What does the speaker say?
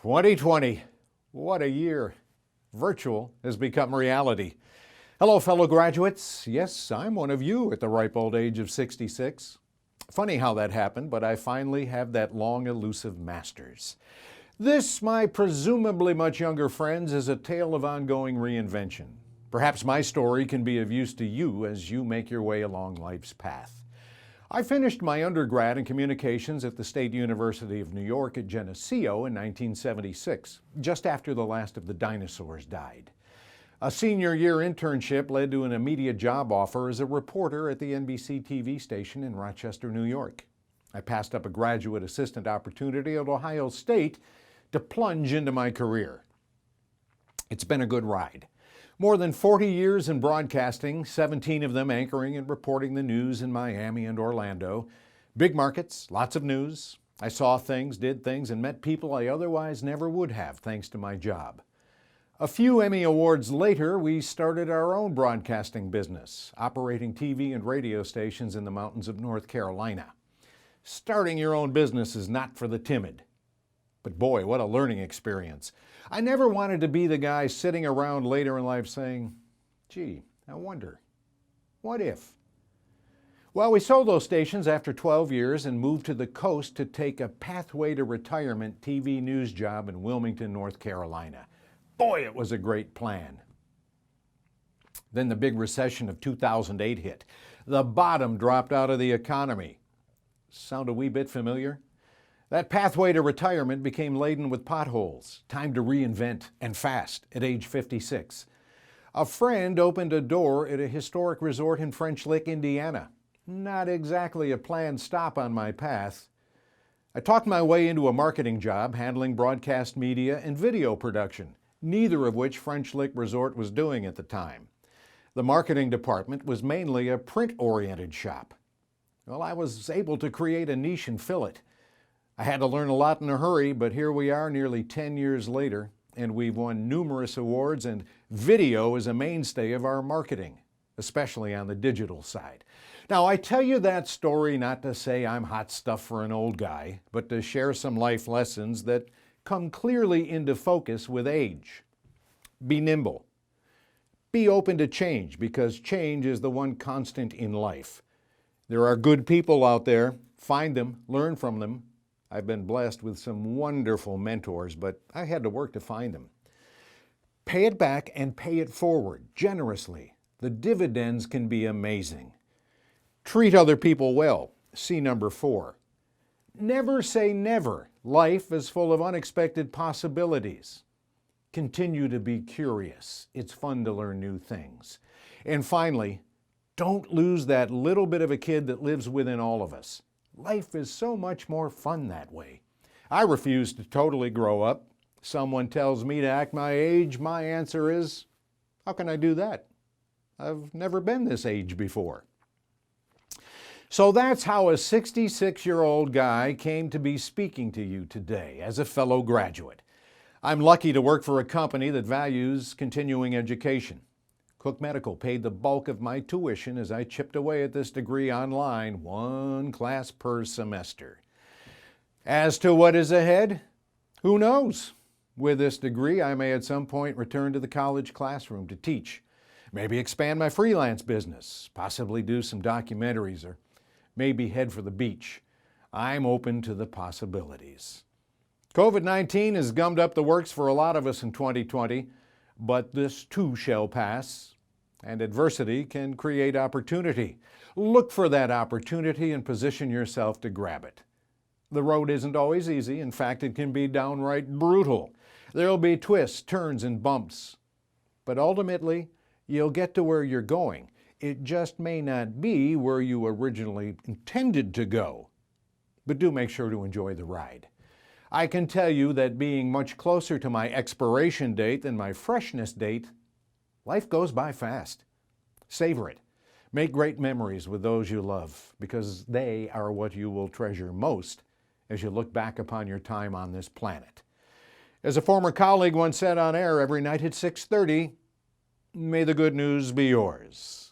2020, what a year. Virtual has become reality. Hello, fellow graduates. Yes, I'm one of you at the ripe old age of 66. Funny how that happened, but I finally have that long elusive master's. This, my presumably much younger friends, is a tale of ongoing reinvention. Perhaps my story can be of use to you as you make your way along life's path. I finished my undergrad in communications at the State University of New York at Geneseo in 1976, just after the last of the dinosaurs died. A senior year internship led to an immediate job offer as a reporter at the NBC TV station in Rochester, New York. I passed up a graduate assistant opportunity at Ohio State to plunge into my career. It's been a good ride. More than 40 years in broadcasting, 17 of them anchoring and reporting the news in Miami and Orlando. Big markets, lots of news. I saw things, did things, and met people I otherwise never would have thanks to my job. A few Emmy Awards later, we started our own broadcasting business, operating TV and radio stations in the mountains of North Carolina. Starting your own business is not for the timid. But boy, what a learning experience. I never wanted to be the guy sitting around later in life saying, gee, I wonder, what if? Well, we sold those stations after 12 years and moved to the coast to take a pathway to retirement TV news job in Wilmington, North Carolina. Boy, it was a great plan. Then the big recession of 2008 hit. The bottom dropped out of the economy. Sound a wee bit familiar? That pathway to retirement became laden with potholes. Time to reinvent, and fast, at age 56. A friend opened a door at a historic resort in French Lick, Indiana. Not exactly a planned stop on my path. I talked my way into a marketing job handling broadcast media and video production, neither of which French Lick Resort was doing at the time. The marketing department was mainly a print-oriented shop. Well, I was able to create a niche and fill it. I had to learn a lot in a hurry, but here we are nearly 10 years later, and we've won numerous awards, and video is a mainstay of our marketing, especially on the digital side. Now, I tell you that story not to say I'm hot stuff for an old guy, but to share some life lessons that come clearly into focus with age. Be nimble. Be open to change, because change is the one constant in life. There are good people out there. Find them, learn from them. I've been blessed with some wonderful mentors, but I had to work to find them. Pay it back and pay it forward generously. The dividends can be amazing. Treat other people well. See number 4. Never say never. Life is full of unexpected possibilities. Continue to be curious. It's fun to learn new things. And finally, don't lose that little bit of a kid that lives within all of us. Life is so much more fun that way. I refuse to totally grow up. Someone tells me to act my age, my answer is, how can I do that? I've never been this age before. So that's how a 66-year-old guy came to be speaking to you today as a fellow graduate. I'm lucky to work for a company that values continuing education. Cook Medical paid the bulk of my tuition as I chipped away at this degree online, one class per semester. As to what is ahead, who knows? With this degree, I may at some point return to the college classroom to teach, maybe expand my freelance business, possibly do some documentaries, or maybe head for the beach. I'm open to the possibilities. COVID-19 has gummed up the works for a lot of us in 2020. But this too shall pass, and adversity can create opportunity. Look for that opportunity and position yourself to grab it. The road isn't always easy. In fact, it can be downright brutal. There'll be twists, turns, and bumps. But ultimately, you'll get to where you're going. It just may not be where you originally intended to go. But do make sure to enjoy the ride. I can tell you that being much closer to my expiration date than my freshness date, life goes by fast. Savor it. Make great memories with those you love, because they are what you will treasure most as you look back upon your time on this planet. As a former colleague once said on air every night at 6:30, may the good news be yours.